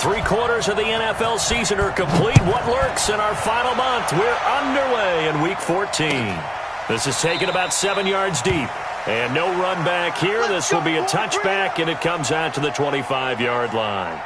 Three-quarters of the NFL season are complete. What lurks in our final month? We're underway in Week 14. This is taken about 7 yards deep. And no run back here. This will be a touchback, and it comes out to the 25-yard line.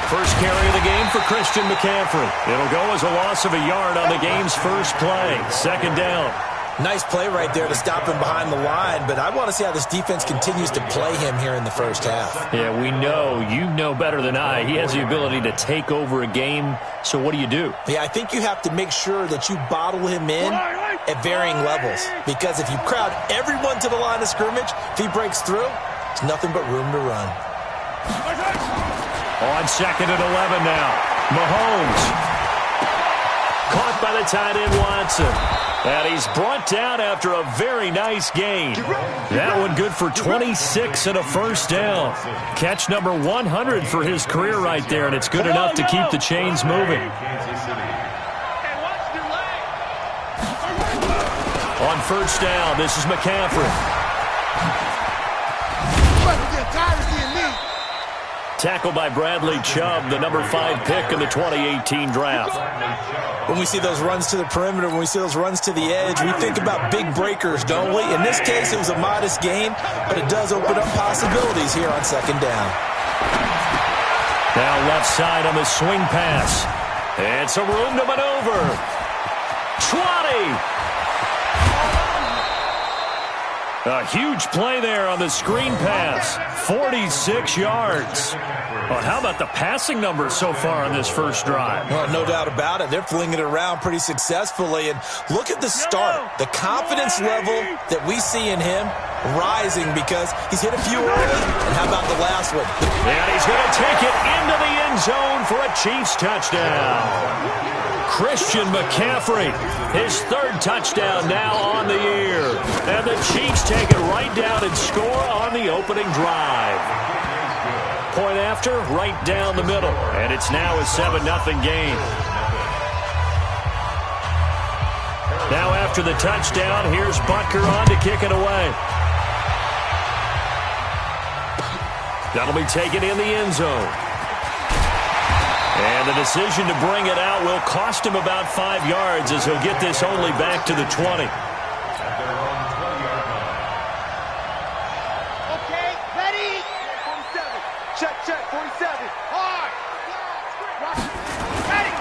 First carry of the game for Christian McCaffrey. It'll go as a loss of a yard on the game's first play. Second down. Nice play right there to stop him behind the line, but I want to see how this defense continues to play him here in the first half. Yeah, we know. You know better than I. He has the ability to take over a game, so what do you do? Yeah, I think you have to make sure that you bottle him in at varying levels, because if you crowd everyone to the line of scrimmage, if he breaks through, there's nothing but room to run. On second and 11 now. Mahomes. Caught by the tight end Watson. And he's brought down after a very nice gain. That one good for 26 and a first down. Catch number 100 for his career right there, and it's good enough to keep the chains moving. On first down, this is McCaffrey. Tackled by Bradley Chubb, the number 5 pick in the 2018 draft. When we see those runs to the perimeter, when we see those runs to the edge, we think about big breakers, don't we? In this case, it was a modest gain, but it does open up possibilities here on second down. Now left side on the swing pass. And some room to maneuver. 20. A huge play there on the screen pass. 46 yards. Well, how about the passing numbers so far on this first drive? Well, no doubt about it. They're flinging it around pretty successfully. And look at the start. The confidence level that we see in him rising because he's hit a few early. And how about the last one? And he's going to take it into the end zone for a Chiefs touchdown. Christian McCaffrey, his third touchdown now on the year. And the Chiefs take it right down and score on the opening drive. Point after, right down the middle. And it's now a 7-0 game. Now after the touchdown, here's Butker on to kick it away. That'll be taken in the end zone. And the decision to bring it out will cost him about 5 yards as he'll get this only back to the 20. Okay, ready? 47. Check, 47. Hard. Ready.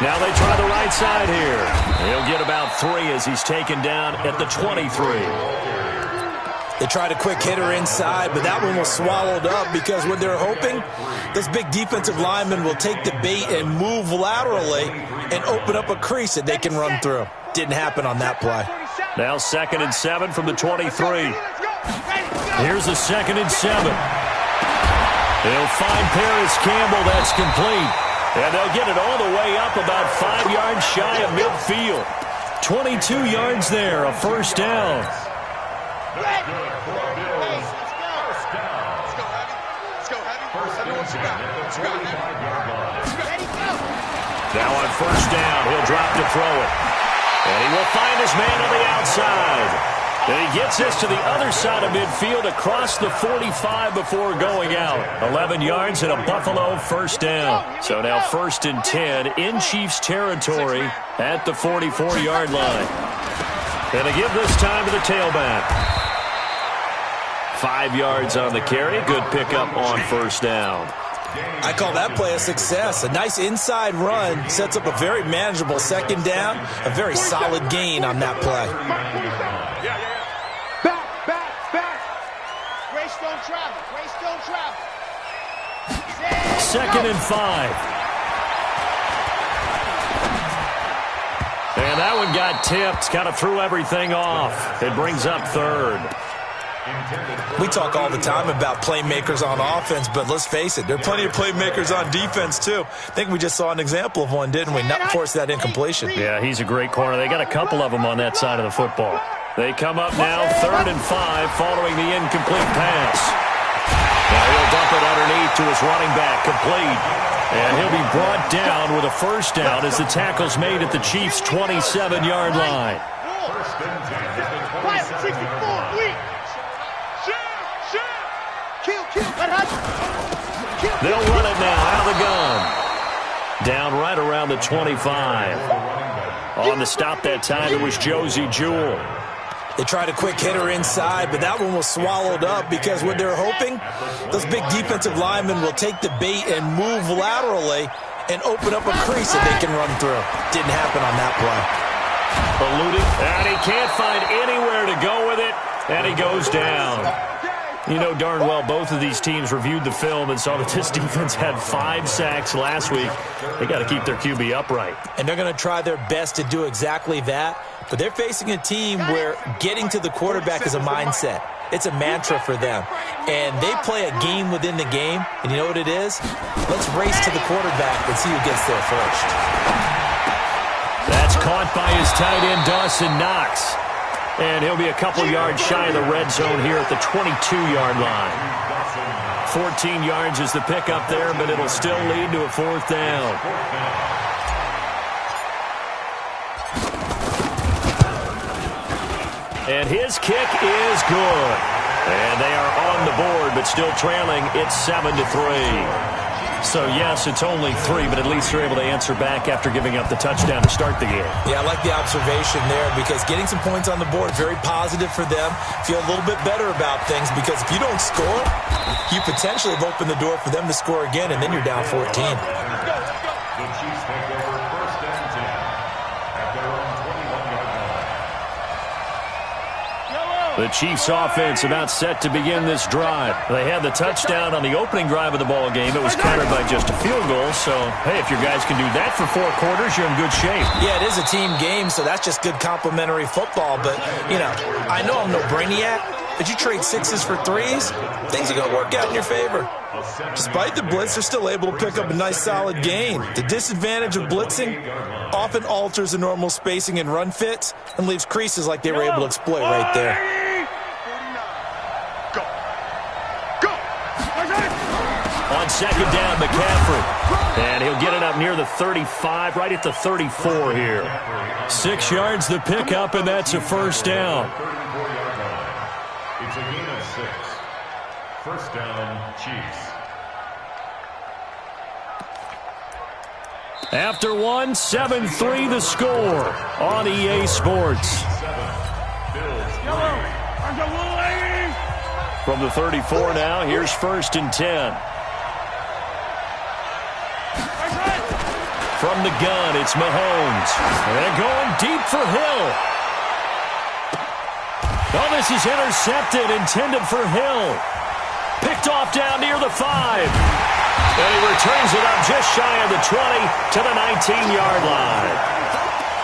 Now they try the right side here. He'll get about 3 as he's taken down at the 23. They tried a quick hitter inside, but that one was swallowed up because what they're hoping, this big defensive lineman will take the bait and move laterally and open up a crease that they can run through. Didn't happen on that play. Now 2nd and 7 from the 23. Here's the 2nd and 7. They'll find Paris Campbell. That's complete. And they'll get it all the way up about 5 yards shy of midfield. 22 yards there, a first down. Now on first down, he'll drop to throw it. And he will find his man on the outside. And he gets this to the other side of midfield across the 45 before going out. 11 yards and a Buffalo first down. So now 1st and 10 in Chiefs territory at the 44-yard line. And they give this time to the tailback. 5 yards on the carry. Good pickup on first down. I call that play a success. A nice inside run sets up a very manageable second down. A very solid gain on that play. Back. Grace don't travel. 2nd and 5. And that one got tipped. Kind of threw everything off. It brings up 3rd. We talk all the time about playmakers on offense, but let's face it, there are plenty of playmakers on defense, too. I think we just saw an example of one, didn't we? Not force that incompletion. Yeah, he's a great corner. They got a couple of them on that side of the football. They come up now 3rd and 5 following the incomplete pass. Now he'll dump it underneath to his running back, complete. And he'll be brought down with a first down as the tackle's made at the Chiefs' 27-yard line. 64, weak. They'll run it now out of the gun. Down right around the 25. On the stop that time, it was Josey Jewell. They tried a quick hitter inside, but that one was swallowed up because what they're hoping, those big defensive linemen will take the bait and move laterally and open up a crease that they can run through. Didn't happen on that play. Eluding, and he can't find anywhere to go with it, and he goes down. You know darn well both of these teams reviewed the film and saw that this defense had 5 sacks last week. They got to keep their QB upright. And they're going to try their best to do exactly that. But they're facing a team where getting to the quarterback is a mindset. It's a mantra for them. And they play a game within the game. And you know what it is? Let's race to the quarterback and see who gets there first. That's caught by his tight end, Dawson Knox. And he'll be a couple yards shy of the red zone here at the 22-yard line. 14 yards is the pickup there, but it'll still lead to a 4th down. And his kick is good. And they are on the board, but still trailing. It's 7-3. So, yes, it's only 3, but at least they're able to answer back after giving up the touchdown to start the game. Yeah, I like the observation there because getting some points on the board, very positive for them. Feel a little bit better about things because if you don't score, you potentially have opened the door for them to score again, and then you're down 14. The Chiefs take over 1st and 10 at their own 21-yard line. The Chiefs offense about set to begin this drive. They had the touchdown on the opening drive of the ball game. It was countered by just a field goal. So, hey, if your guys can do that for 4 quarters, you're in good shape. Yeah, it is a team game, so that's just good complimentary football. But, you know, I know I'm no brainiac, but you trade 6s for 3s, things are going to work out in your favor. Despite the blitz, they're still able to pick up a nice solid gain. The disadvantage of blitzing often alters the normal spacing and run fits and leaves creases like they were able to exploit right there. On 2nd down, McCaffrey. And he'll get it up near the 35, right at the 34 here. 6 yards the pickup, and that's a 1st down. It's a gain of 6. 1st down, Chiefs. After 1, 7-3 the score on EA Sports. From the 34 now, here's 1st and 10. From the gun, it's Mahomes. And going deep for Hill. Oh, this is intercepted, intended for Hill. Picked off down near the 5. And he returns it up just shy of the 20 to the 19-yard line.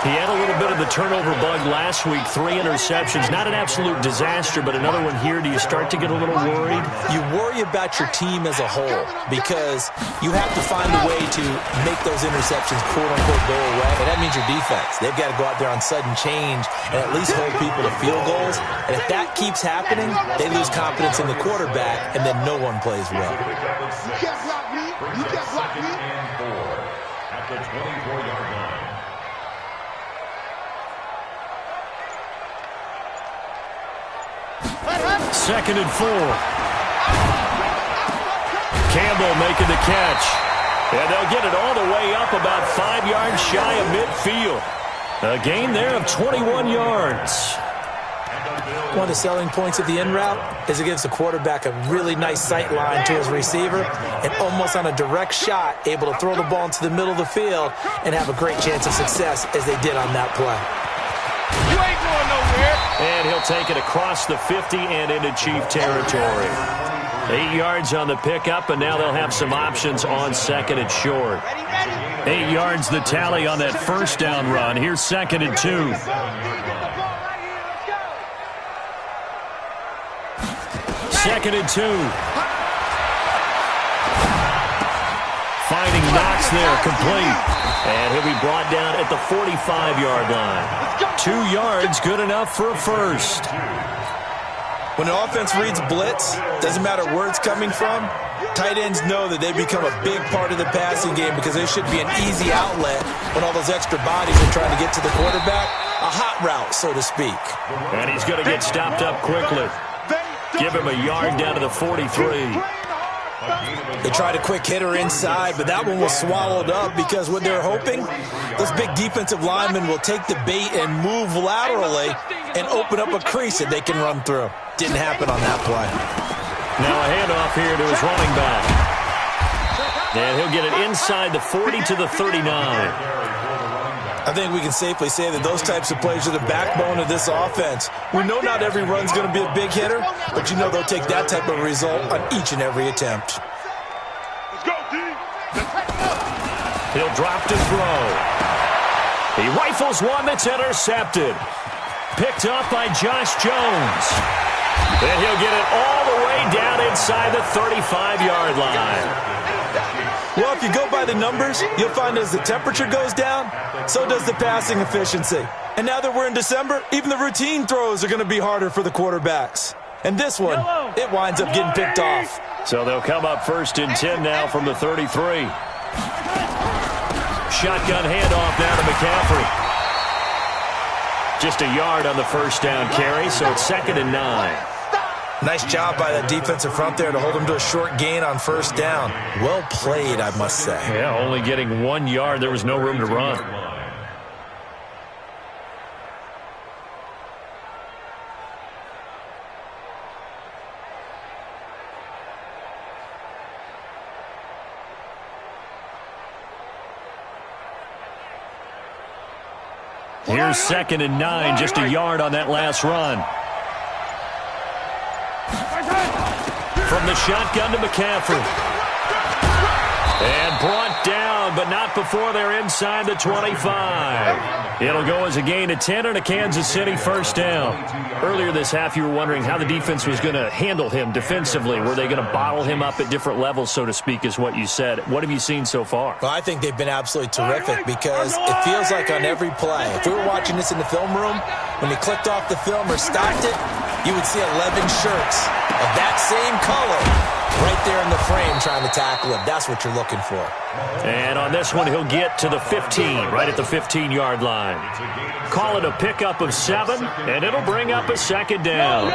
He had a little bit of the turnover bug last week, 3 interceptions. Not an absolute disaster, but another one here. Do you start to get a little worried? You worry about your team as a whole because you have to find a way to make those interceptions, quote-unquote, go away. And that means your defense. They've got to go out there on sudden change and at least hold people to field goals. And if that keeps happening, they lose confidence in the quarterback, and then no one plays well. You can't block me. You can't block me. 2nd and 4 at the 24-yard line. Second and 4. Campbell making the catch. And they'll get it all the way up about 5 yards shy of midfield. A gain there of 21 yards. One of the selling points of the in route is it gives the quarterback a really nice sight line to his receiver and almost on a direct shot able to throw the ball into the middle of the field and have a great chance of success as they did on that play. You ain't going nowhere. And he'll take it across the 50 and into Chief territory. 8 yards on the pickup, and now they'll have some options on 2nd and short. 8 yards the tally on that 1st down run. Here's 2nd and 2. 2nd and 2. Finding Knox there, complete. And he'll be brought down at the 45-yard line. 2 yards, good enough for a 1st. When an offense reads blitz, doesn't matter where it's coming from, Tight ends know that they become a big part of the passing game because they should be an easy outlet when all those extra bodies are trying to get to the quarterback. A hot route, so to speak. And he's going to get stopped up quickly. Give him a yard down to the 43. They tried a quick hitter inside, but that one was swallowed up because what they're hoping, those big defensive linemen will take the bait and move laterally and open up a crease that they can run through. Didn't happen on that play. Now a handoff here to his running back. And he'll get it inside the 40 to the 39. I think we can safely say that those types of plays are the backbone of this offense. We know not every run's going to be a big hitter, but you know they'll take that type of result on each and every attempt. Let's go, D. He'll drop to throw. He rifles one that's intercepted. Picked up by Josh Jones. And he'll get it all the way down inside the 35-yard line. Well, if you go by the numbers, you'll find as the temperature goes down, so does the passing efficiency. And now that we're in December, even the routine throws are going to be harder for the quarterbacks. And this one, it winds up getting picked off. So they'll come up 1st and 10 now from the 33. Shotgun handoff now to McCaffrey. Just a yard on the first down carry, so it's 2nd and 9. Nice job by that defensive front there to hold him to a short gain on first down. Well played, I must say. Yeah, only getting 1 yard. There was no room to run. Here's 2nd and 9, just a yard on that last run. From the shotgun to McCaffrey. And brought down, but not before they're inside the 25. It'll go as a gain of 10 and a Kansas City first down. Earlier this half, you were wondering how the defense was going to handle him defensively. Were they going to bottle him up at different levels, so to speak, is what you said. What have you seen so far? Well, I think they've been absolutely terrific because it feels like on every play, if we were watching this in the film room, when they clicked off the film or stopped it, you would see 11 shirts of that same color right there in the frame trying to tackle him. That's what you're looking for. And on this one, he'll get to the 15, right at the 15-yard line. Call it a pickup of 7, and it'll bring up a 2nd down.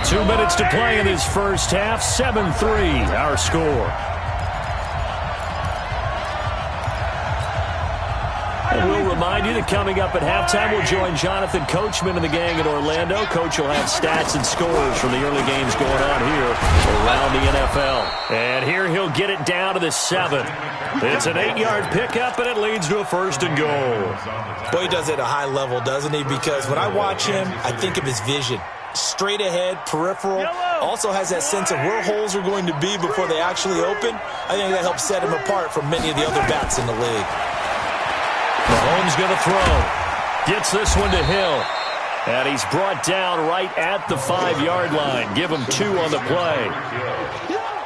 2 minutes to play in this first half, 7-3, our score. And we'll remind you that coming up at halftime, we'll join Jonathan Coachman and the gang in Orlando. Coach will have stats and scores from the early games going on here around the NFL. And here he'll get it down to the 7. It's an 8-yard pickup, and it leads to a 1st and goal. Boy, he does it at a high level, doesn't he? Because when I watch him, I think of his vision. Straight ahead, peripheral, also has that sense of where holes are going to be before they actually open. I think that helps set him apart from many of the other backs in the league. Mahomes going to throw. Gets this one to Hill. And he's brought down right at the 5-yard line. Give him 2 on the play.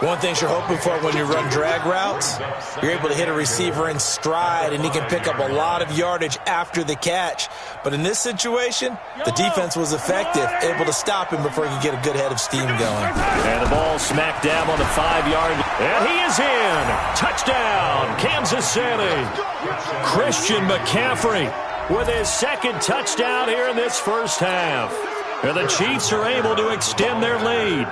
One thing you're hoping for when you run drag routes, you're able to hit a receiver in stride, and he can pick up a lot of yardage after the catch. But in this situation, the defense was effective, able to stop him before he could get a good head of steam going. And the ball smack dab on the 5-yard line. And he is in. Touchdown, Kansas City. Christian McCaffrey with his 2nd touchdown here in this first half. And the Chiefs are able to extend their lead.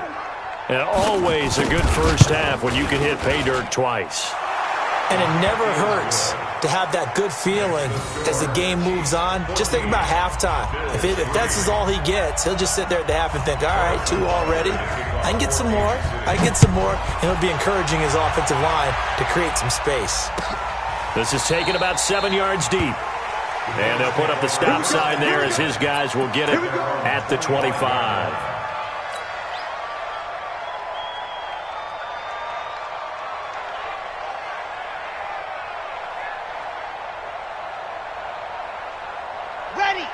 And always a good first half when you can hit pay dirt twice. And it never hurts to have that good feeling as the game moves on. Just think about halftime. If that's all he gets, he'll just sit there at the half and think, all right, 2 already. I can get some more. I can get some more. And he'll be encouraging his offensive line to create some space. This is taken about 7 yards deep. And they'll put up the stop sign there as his guys will get it at the 25.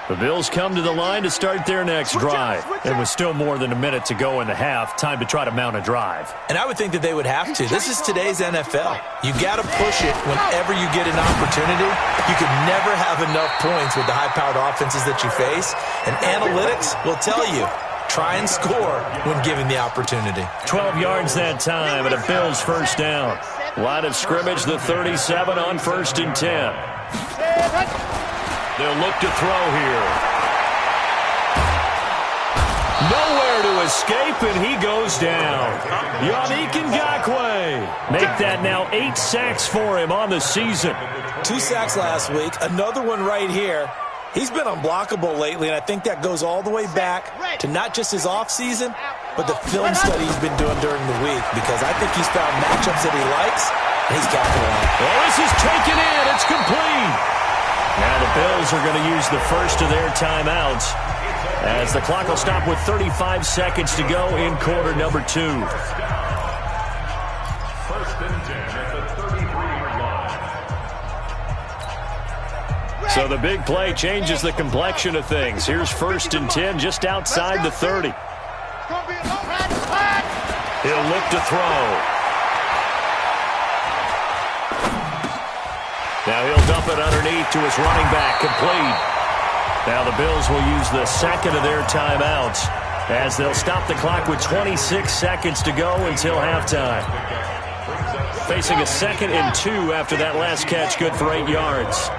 The Bills come to the line to start their next drive. And with still more than a minute to go in the half, time to try to mount a drive. And I would think that they would have to. This is today's NFL. You got to push it whenever you get an opportunity. You can never have enough points with the high-powered offenses that you face. And analytics will tell you, try and score when given the opportunity. 12 yards that time, and a Bills first down. Line of scrimmage, the 37 on 1st and 10. They'll look to throw here. Nowhere to escape, and he goes down. Yannick Ngakoue. Make that now 8 sacks for him on the season. 2 sacks last week, another one right here. He's been unblockable lately, and I think that goes all the way back to not just his offseason, but the film study he's been doing during the week, because I think he's found matchups that he likes, and he's capitalized. Oh, this is taken in. It's complete. Now the Bills are going to use the first of their timeouts, as the clock will stop with 35 seconds to go in quarter number 2. 1st and 10 at the 33-yard line. So the big play changes the complexion of things. Here's 1st and 10 just outside the 30. He'll look to throw. Now he'll dump it underneath to his running back, complete. Now the Bills will use the second of their timeouts, as they'll stop the clock with 26 seconds to go until halftime. Facing a 2nd and 2 after that last catch, good for 8 yards.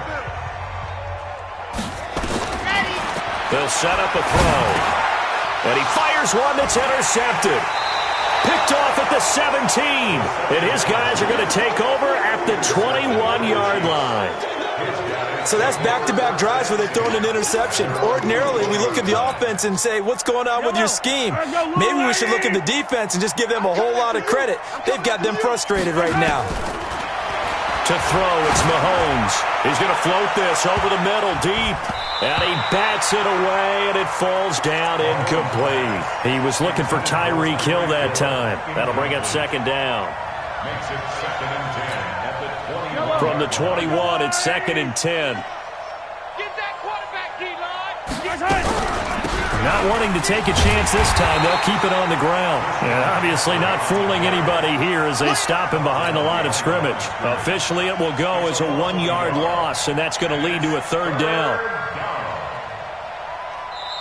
They'll set up a throw. And he fires one that's intercepted. Picked off at the 17. And his guys are going to take over at the 21-yard line. So that's back-to-back drives where they're throwing an interception. Ordinarily, we look at the offense and say, what's going on with your scheme? Maybe we should look at the defense and just give them a whole lot of credit. They've got them frustrated right now. To throw, it's Mahomes. He's going to float this over the middle, deep. And he bats it away, and it falls down incomplete. He was looking for Tyreek Hill that time. That'll bring up 2nd down. Makes it 2nd and 10 at the 21. From the 21, it's 2nd and 10. Get that quarterback, D-line. Not wanting to take a chance this time, they'll keep it on the ground. And obviously not fooling anybody here as they stop him behind the line of scrimmage. Officially, it will go as a 1-yard loss, and that's going to lead to a 3rd down.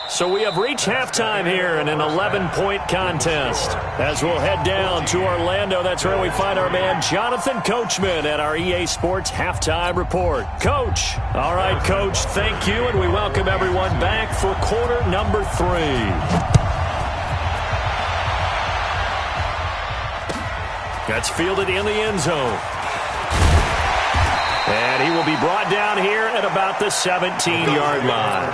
So we have reached halftime here in an 11-point contest. As we'll head down to Orlando, that's where we find our man Jonathan Coachman at our EA Sports Halftime Report. Coach. All right, Coach, thank you, and we welcome everyone back for quarter number 3. That's fielded in the end zone. And he will be brought down here at about the 17-yard line.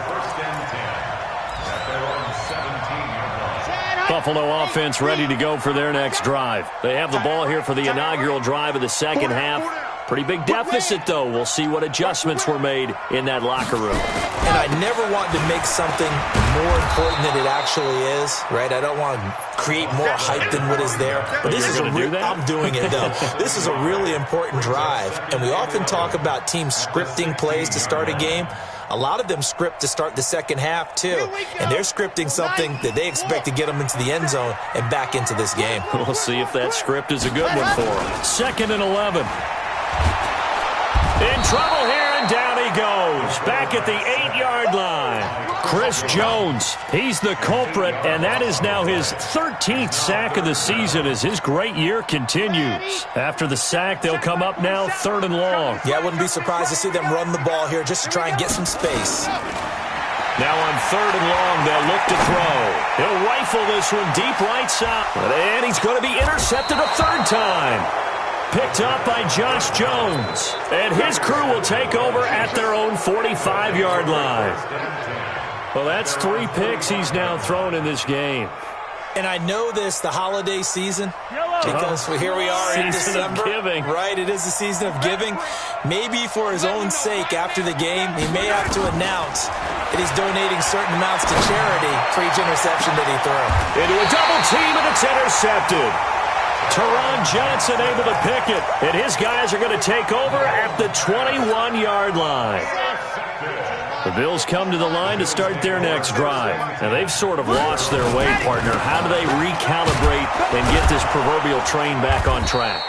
Buffalo offense ready to go for their next drive. They have the ball here for the inaugural drive of the second half. Pretty big deficit, though. We'll see what adjustments were made in that locker room. And I never want to make something more important than it actually is, right? I don't want to create more hype than what is there. But this is I'm doing it, though. This is a really important drive. And we often talk about teams scripting plays to start a game. A lot of them script to start the second half, too. And they're scripting something that they expect to get them into the end zone and back into this game. We'll see if that script is a good one for them. 2nd and 11. In trouble here, and down he goes. Back at the 8-yard line. Chris Jones, he's the culprit, and that is now his 13th sack of the season as his great year continues. After the sack, they'll come up now 3rd and long. Yeah, I wouldn't be surprised to see them run the ball here just to try and get some space. Now on 3rd and long, they'll look to throw. He'll rifle this one deep right side. And he's going to be intercepted a 3rd time. Picked up by Josh Jones. And his crew will take over at their own 45-yard line. Well, that's 3 picks he's now thrown in this game. And I know this, the holiday season, because here we are in December. Giving. Right, it is the season of giving. Maybe for his own sake after the game, he may have to announce that he's donating certain amounts to charity for each interception that he throws. Into a double team, and it's intercepted. Teron Johnson able to pick it, and his guys are going to take over at the 21-yard line. The Bills come to the line to start their next drive. Now, they've sort of lost their way, partner. How do they recalibrate and get this proverbial train back on track?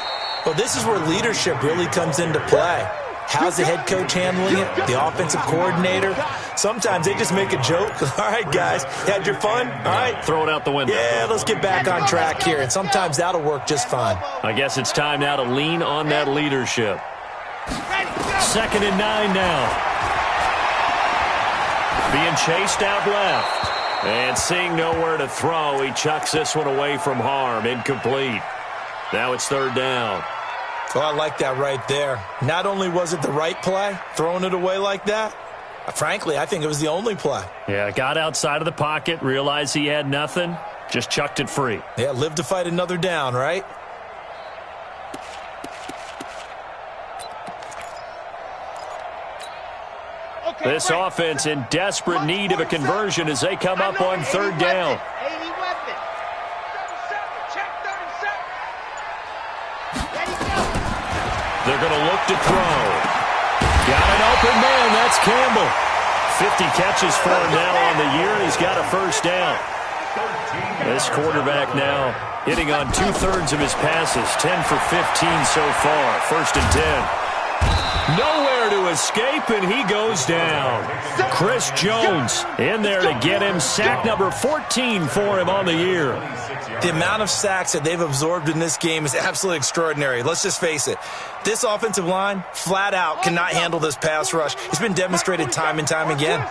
Well, this is where leadership really comes into play. How's the head coach handling it? The offensive coordinator? Sometimes they just make a joke. All right, guys, you had your fun? All right. Throw it out the window. Yeah, let's get back on track here. And sometimes that'll work just fine. I guess it's time now to lean on that leadership. 2nd and 9 now. Being chased out left. And seeing nowhere to throw, he chucks this one away from harm. Incomplete. Now it's 3rd down. Oh, I like that right there. Not only was it the right play, throwing it away like that, frankly, I think it was the only play. Yeah, got outside of the pocket, realized he had nothing, just chucked it free. Yeah, live to fight another down, right? This offense in desperate need of a conversion as they come up on 3rd down. They're going to look to throw. Got an open man. That's Campbell. 50 catches for him now on the year, and he's got a 1st down. This quarterback now hitting on 2/3 of his passes. 10 for 15 so far. 1st and 10. Nowhere to escape, and he goes down. Chris Jones in there to get him. Sack number 14 for him on the year. The amount of sacks that they've absorbed in this game is absolutely extraordinary. Let's just face it. This offensive line, flat out, cannot handle this pass rush. It's been demonstrated time and time again.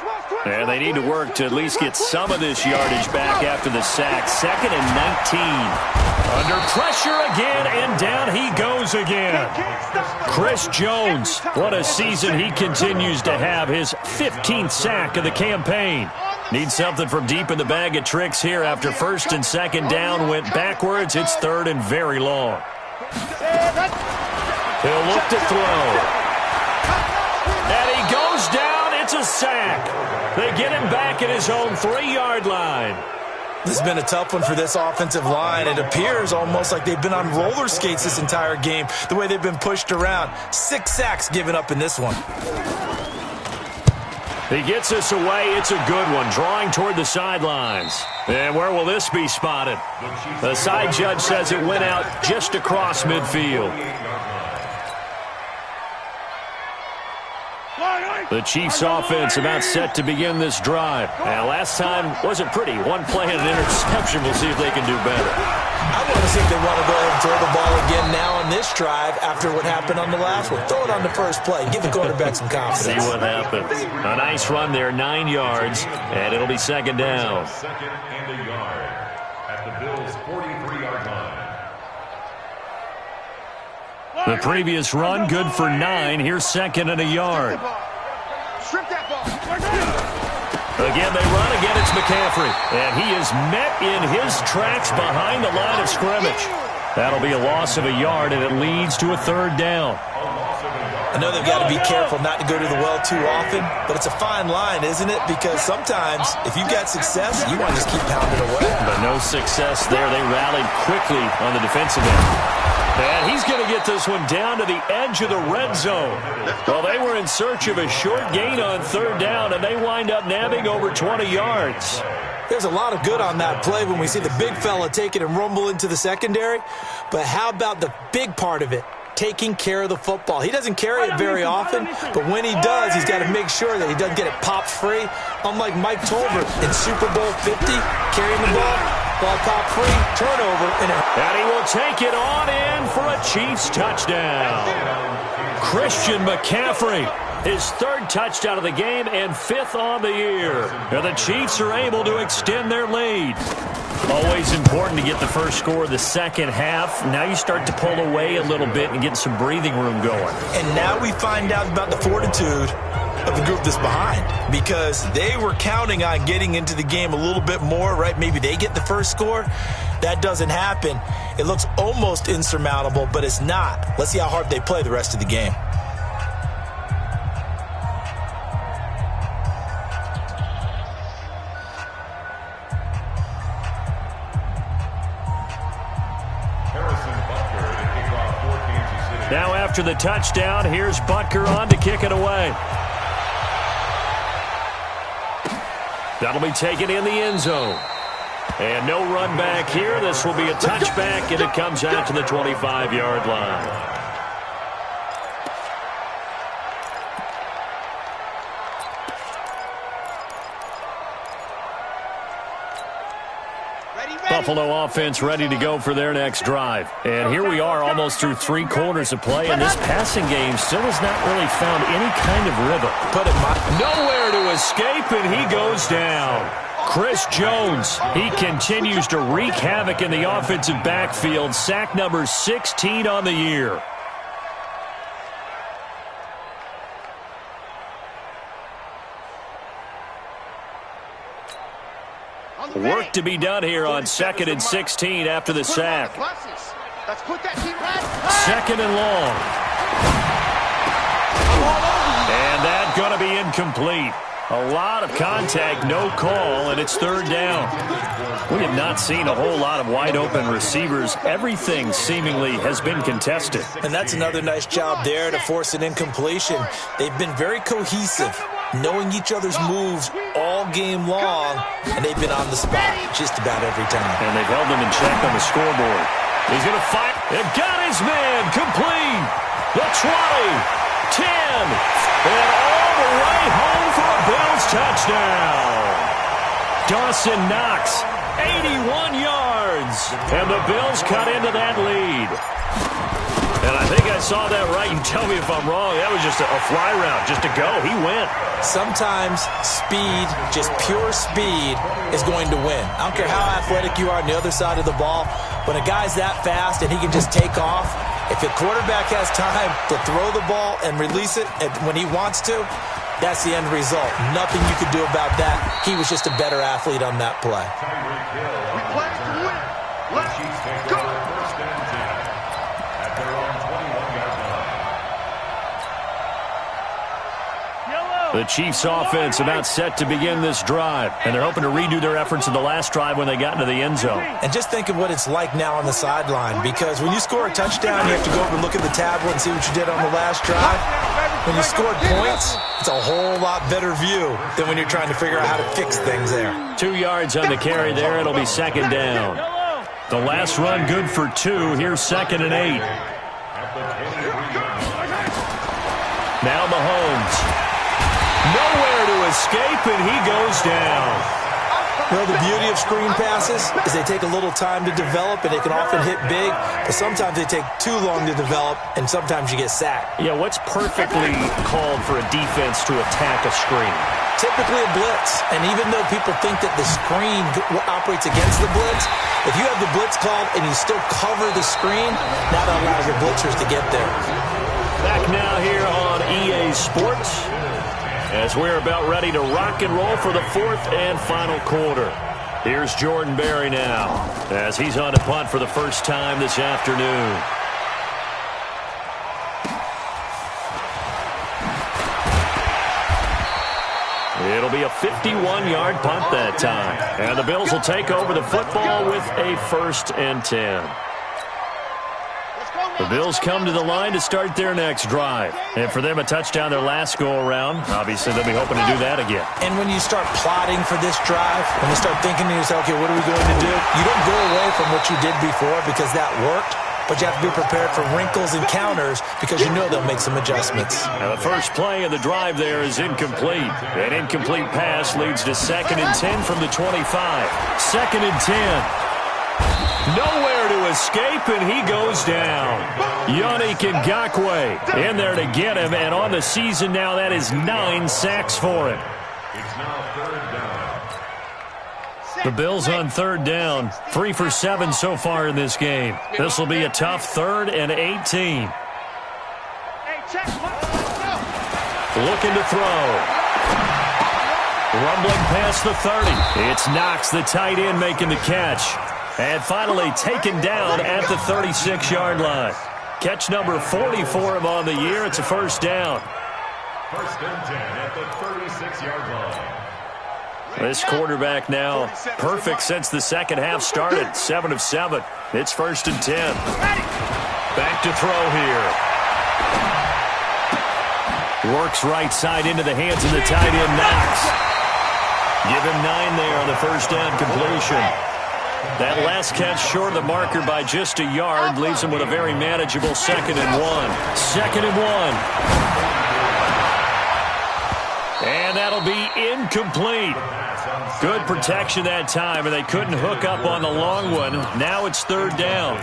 Yeah, they need to work to at least get some of this yardage back after the sack. 2nd and 19. Under pressure again, and down he goes again. Chris Jones, what a season he continues to have. His 15th sack of the campaign. Needs something from deep in the bag of tricks here after 1st and 2nd down. Went backwards. It's 3rd and very long. He'll look to throw. And he goes down. It's a sack. They get him back at his own 3-yard line. This has been a tough one for this offensive line. It appears almost like they've been on roller skates this entire game, the way they've been pushed around. 6 sacks given up in this one. He gets this away. It's a good one, drawing toward the sidelines. And where will this be spotted? The side judge says it went out just across midfield. The Chiefs offense about set to begin this drive. And last time wasn't pretty. One play and an interception. We'll see if they can do better. I want to see if they want to go ahead and throw the ball again now on this drive after what happened on the last one. Throw it on the first play. Give the quarterback some confidence. See what happens. A nice run there, 9 yards, and it'll be 2nd down. 2nd and a yard at the Bills' 43-yard line. The previous run, good for 9. Here's 2nd and a yard. Again, they run. Again, it's McCaffrey. And he is met in his tracks behind the line of scrimmage. That'll be a loss of a yard, and it leads to a 3rd down. I know they've got to be careful not to go to the well too often, but it's a fine line, isn't it? Because sometimes, if you've got success, you want to just keep pounding away. But no success there. They rallied quickly on the defensive end. And he's going to get this one down to the edge of the red zone. Well, they were in search of a short gain on 3rd down, and they wind up nabbing over 20 yards. There's a lot of good on that play when we see the big fella take it and rumble into the secondary. But how about the big part of it? Taking care of the football. He doesn't carry it very often, but when he does, he's got to make sure that he doesn't get it popped free. Unlike Mike Tolbert in Super Bowl 50, carrying the ball popped free, turnover, and he will take it on in for a Chiefs touchdown. Christian McCaffrey, his 3rd touchdown of the game and 5th on the year. And the Chiefs are able to extend their lead. Always important to get the first score of the second half. Now you start to pull away a little bit and get some breathing room going. And now we find out about the fortitude of the group that's behind, because they were counting on getting into the game a little bit more, right? Maybe they get the first score. That doesn't happen. It looks almost insurmountable, but it's not. Let's see how hard they play the rest of the game. Now after the touchdown, here's Butker on to kick it away. That'll be taken in the end zone. And no run back here. This will be a touchback, and it comes out to the 25-yard line. Buffalo offense ready to go for their next drive. And here we are almost through 3 quarters of play, and this passing game still has not really found any kind of rhythm. Nowhere to escape, and he goes down. Chris Jones, he continues to wreak havoc in the offensive backfield. Sack number 16 on the year. Work to be done here on 2nd and 16 after the sack. Second and long. And that's going to be incomplete. A lot of contact, no call, and it's 3rd down. We have not seen a whole lot of wide-open receivers. Everything seemingly has been contested. And that's another nice job there to force an incompletion. They've been very cohesive, knowing each other's moves all game long, and they've been on the spot just about every time. And they've held them in check on the scoreboard. He's going to fight. It got his man complete. The 20, 10, and all the way home for a Bills touchdown. Dawson Knox, 81 yards. And the Bills cut into that lead. And I think I saw that right. You tell me if I'm wrong. That was just a fly route, just to go. He went. Sometimes speed, just pure speed, is going to win. I don't care how athletic you are on the other side of the ball. When a guy's that fast and he can just take off, if the quarterback has time to throw the ball and release it when he wants to, that's the end result. Nothing you could do about that. He was just a better athlete on that play. We play to win. Let's go. First and 10 at their own 21-yard line. The Chiefs offense about set to begin this drive, and they're hoping to redo their efforts in the last drive when they got into the end zone. And just think of what it's like now on the sideline, because when you score a touchdown, you have to go over and look at the tablet and see what you did on the last drive. When you scored points, it's a whole lot better view than when you're trying to figure out how to fix things there. 2 yards on the carry there. It'll be 2nd down. The last run good for 2. Here's 2nd and 8. Now Mahomes. Nowhere to escape, and he goes down. Well, the beauty of screen passes is they take a little time to develop, and they can often hit big, but sometimes they take too long to develop, and sometimes you get sacked. Yeah, what's perfectly called for a defense to attack a screen? Typically a blitz, and even though people think that the screen operates against the blitz, if you have the blitz called and you still cover the screen, that allows the blitzers to get there. Back now here on EA Sports, as we're about ready to rock and roll for the 4th and final quarter. Here's Jordan Berry now, as he's on to punt for the first time this afternoon. It'll be a 51-yard punt that time. And the Bills will take over the football with a 1st and 10. The Bills come to the line to start their next drive. And for them, a touchdown their last go-around. Obviously, they'll be hoping to do that again. And when you start plotting for this drive, when you start thinking to yourself, okay, what are we going to do? You don't go away from what you did before because that worked, but you have to be prepared for wrinkles and counters because you know they'll make some adjustments. Now, the first play of the drive there is incomplete. An incomplete pass leads to 2nd and 10 from the 25. 2nd and 10. Nowhere to escape, and he goes down. Yannick Ngakoue in there to get him, and on the season now, that is 9 sacks for him. It's now 3rd down. The Bills on 3rd down, 3 for 7 so far in this game. This will be a tough 3rd and 18. Looking to throw. Rumbling past the 30. It's Knox, the tight end, making the catch. And finally taken down at the 36-yard line. Catch number 40 for him on the year. It's a 1st down. 1st and 10 at the 36-yard line. This quarterback now perfect since the second half started. 7 of 7. It's 1st and 10. Back to throw here. Works right side into the hands of the tight end, Knox. Give him 9 there on the 1st down completion. That last catch short of the marker by just a yard leaves him with a very manageable 2nd and 1. 2nd and 1. And that'll be incomplete. Good protection that time, and they couldn't hook up on the long one. Now it's third down.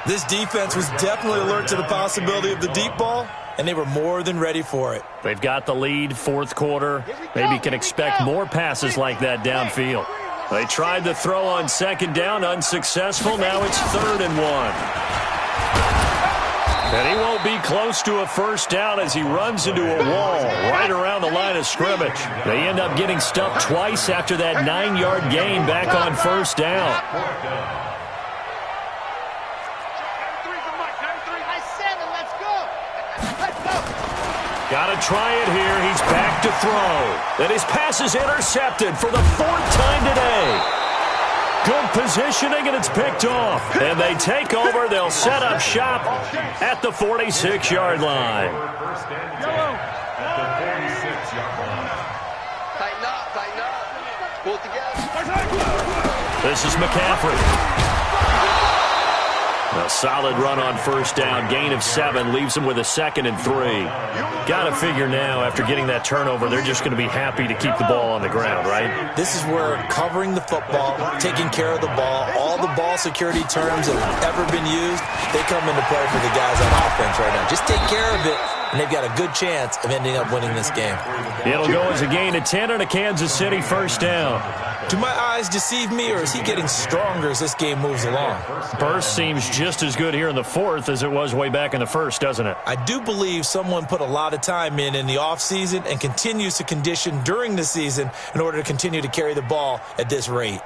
This defense was definitely alert to the possibility of the deep ball, and they were more than ready for it. They've got the lead, fourth quarter. Maybe can expect more passes like that downfield. They tried the throw on second down, unsuccessful. Now it's 3rd and 1. And he won't be close to a first down as he runs into a wall right around the line of scrimmage. They end up getting stuffed twice after that 9-yard gain back on first down. Got to try it here. He's back to throw. And his pass is intercepted for the 4th time today. Good positioning, and it's picked off. And they take over. They'll set up shop at the 46-yard line. Tighten up. Pull together. This is McCaffrey. A solid run on first down. Gain of 7 leaves them with a 2nd and 3. Got to figure now, after getting that turnover, they're just going to be happy to keep the ball on the ground, right? This is where covering the football, taking care of the ball, all the ball security terms that have ever been used, they come into play for the guys on offense right now. Just take care of it, and they've got a good chance of ending up winning this game. It'll go as a gain of 10 and a Kansas City first down. Do my eyes deceive me, or is he getting stronger as this game moves along? Burst seems just as good here in the 4th as it was way back in the 1st, doesn't it? I do believe someone put a lot of time in the offseason and continues to condition during the season in order to continue to carry the ball at this rate.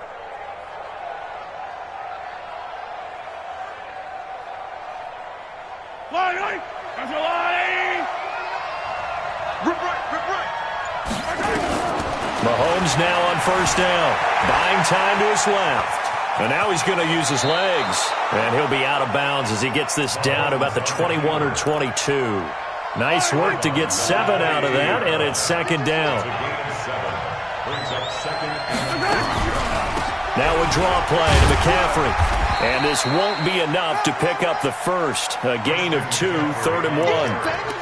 Mahomes now on first down. Buying time to his left. And now he's going to use his legs. And he'll be out of bounds as he gets this down to about the 21 or 22. Nice work to get 7 out of that, and it's 2nd down. Now a draw play to McCaffrey. And this won't be enough to pick up the first. A gain of 2, 3rd and 1.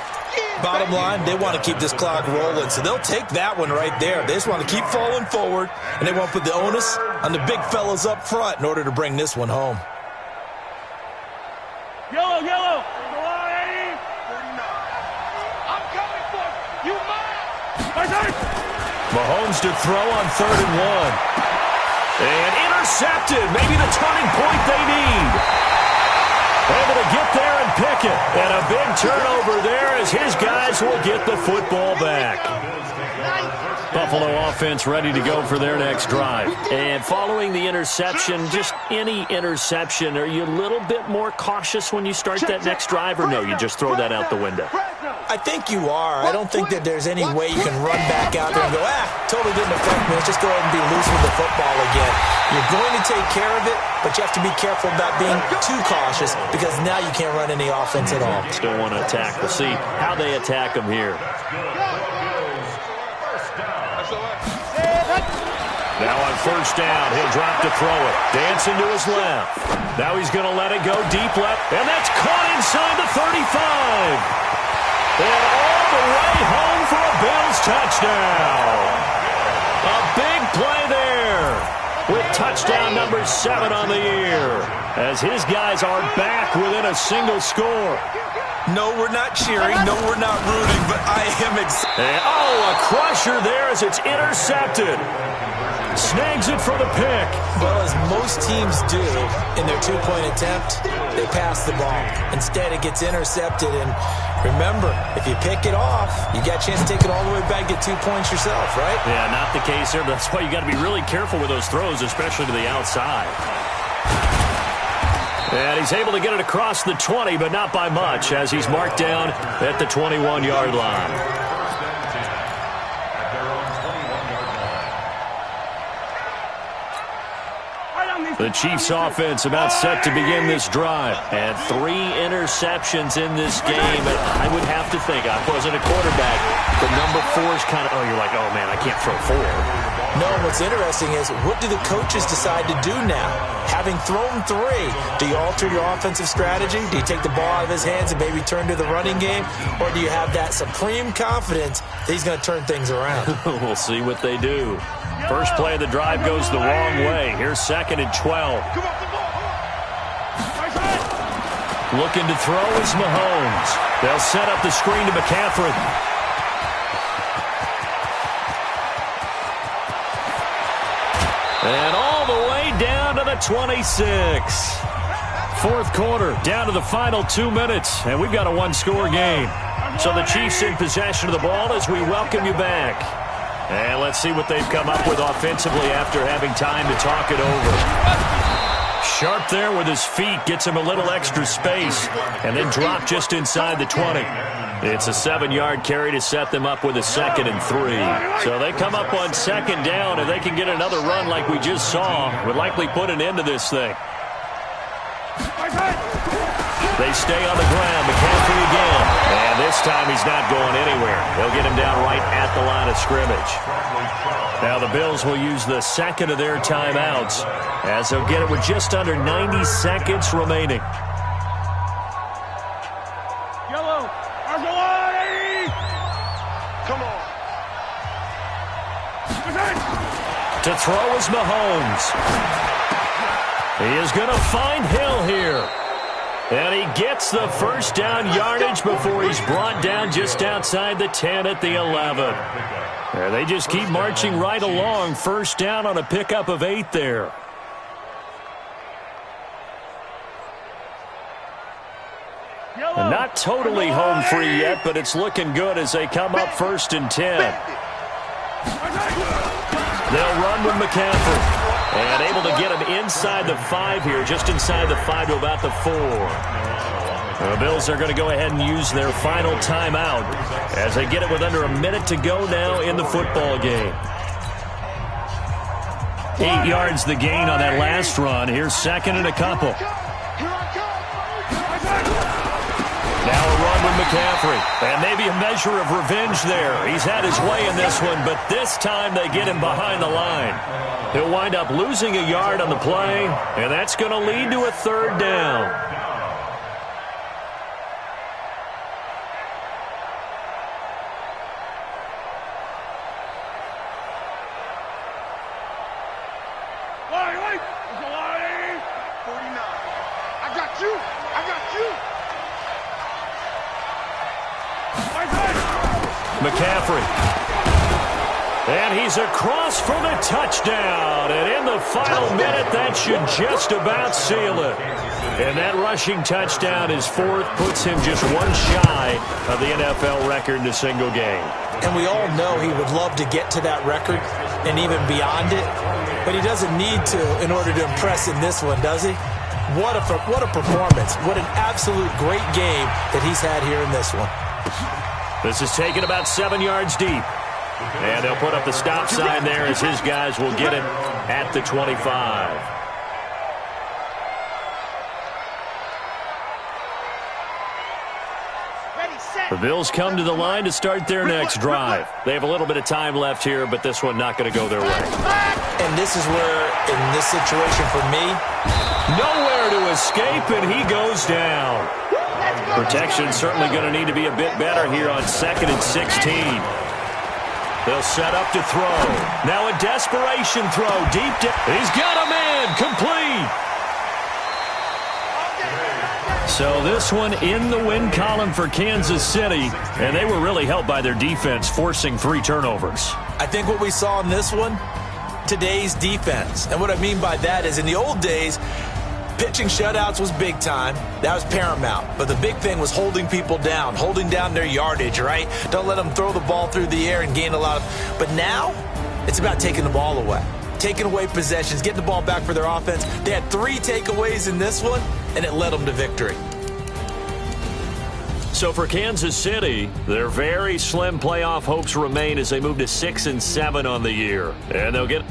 Bottom line, they want to keep this clock rolling, so they'll take that one right there. They just want to keep falling forward, and they won't put the onus on the big fellas up front in order to bring this one home. Yellow. I'm coming for you. Mahomes to throw on 3rd and 1. And intercepted. Maybe the turning point they need. Able to get there and pick it. And a big turnover there as his guys will get the football back. Buffalo offense ready to go for their next drive. And following the interception, just any interception, are you a little bit more cautious when you start that next drive, or no, you just throw that out the window? I think you are. I don't think that there's any way you can run back out there and go, totally didn't affect me. Let's just go ahead and be loose with the football again. You're going to take care of it, but you have to be careful about being too cautious because now you can't run any offense at all. Still want to attack. We'll see how they attack them here. Now on first down, he'll drop to throw it. Dancing to his left. Now he's going to let it go deep left, and that's caught inside the 35. And all the way home for a Bills touchdown. A big play there with touchdown number 7 on the year as his guys are back within a single score. No, we're not cheering. No, we're not rooting, but I am excited. A crusher there as it's intercepted. Snags it for the pick. Well, as most teams do in their two-point attempt, they pass the ball. Instead, it gets intercepted. And remember, if you pick it off, you got a chance to take it all the way back, get 2 points yourself, right? Yeah, not the case here. But that's why you got to be really careful with those throws, especially to the outside. And he's able to get it across the 20, but not by much, as he's marked down at the 21-yard line. The Chiefs offense about set to begin this drive. And 3 interceptions in this game. And I would have to think, I wasn't a quarterback, but number 4 is kind of, you're like, oh, man, I can't throw 4. No, what's interesting is, what do the coaches decide to do now? Having thrown 3, do you alter your offensive strategy? Do you take the ball out of his hands and maybe turn to the running game? Or do you have that supreme confidence that he's going to turn things around? We'll see what they do. First play of the drive goes the wrong way. Here's 2nd and 12. Looking to throw is Mahomes. They'll set up the screen to McCaffrey. And all the way down to the 26. Fourth quarter, down to the final 2 minutes, and we've got a one-score game. So the Chiefs in possession of the ball as we welcome you back. And let's see what they've come up with offensively after having time to talk it over. Sharp there with his feet, gets him a little extra space, and then drop just inside the 20. It's a 7-yard carry to set them up with a 2nd and 3. So they come up on 2nd down, and they can get another run like we just saw. Would likely put an end to this thing. They stay on the ground. McCaffrey again. And this time he's not going anywhere. They'll get him down right at the line of scrimmage. Now the Bills will use the 2nd of their timeouts as they'll get it with just under 90 seconds remaining. Yellow. Argolani! Come on. To throw is Mahomes. He is going to find Hill here. And he gets the first down yardage before he's brought down just outside the 10 at the 11. And they just keep marching right along. First down on a pickup of 8 there. And not totally home free yet, but it's looking good as they come up 1st and 10. They'll run with McCaffrey. And able to get him inside the 5 here, just inside the 5 to about the 4. The Bills are going to go ahead and use their final timeout as they get it with under a minute to go now in the football game. 8 yards the gain on that last run. Here's 2nd and a couple. Now a run with McCaffrey. And maybe a measure of revenge there. He's had his way in this one, but this time they get him behind the line. He'll wind up losing a yard on the play, and that's going to lead to a 3rd down. Wait. 49. I got you. McCaffrey. And he's across for the touchdown. And in the final minute, that should just about seal it. And that rushing touchdown is 4th, puts him just one shy of the NFL record in a single game. And we all know he would love to get to that record and even beyond it. But he doesn't need to in order to impress in this one, does he? What a performance. What an absolute great game that he's had here in this one. This is taken about 7 yards deep. And they'll put up the stop sign there as his guys will get it at the 25. The Bills come to the line to start their next drive. They have a little bit of time left here, but this one not going to go their way. And this is where, in this situation for me, nowhere to escape, and he goes down. Protection certainly going to need to be a bit better here on 2nd and 16. They'll set up to throw. Now a desperation throw deep down. He's got a man complete. So this one in the win column for Kansas City, and they were really helped by their defense, forcing 3 turnovers. I think what we saw in this one, today's defense. And what I mean by that is in the old days, pitching shutouts was big time. That was paramount. But the big thing was holding people down, holding down their yardage, right? Don't let them throw the ball through the air and gain a lot of. But now, it's about taking the ball away. Taking away possessions, getting the ball back for their offense. They had 3 takeaways in this one, and it led them to victory. So for Kansas City, their very slim playoff hopes remain as they move to 6-7 on the year. And they'll get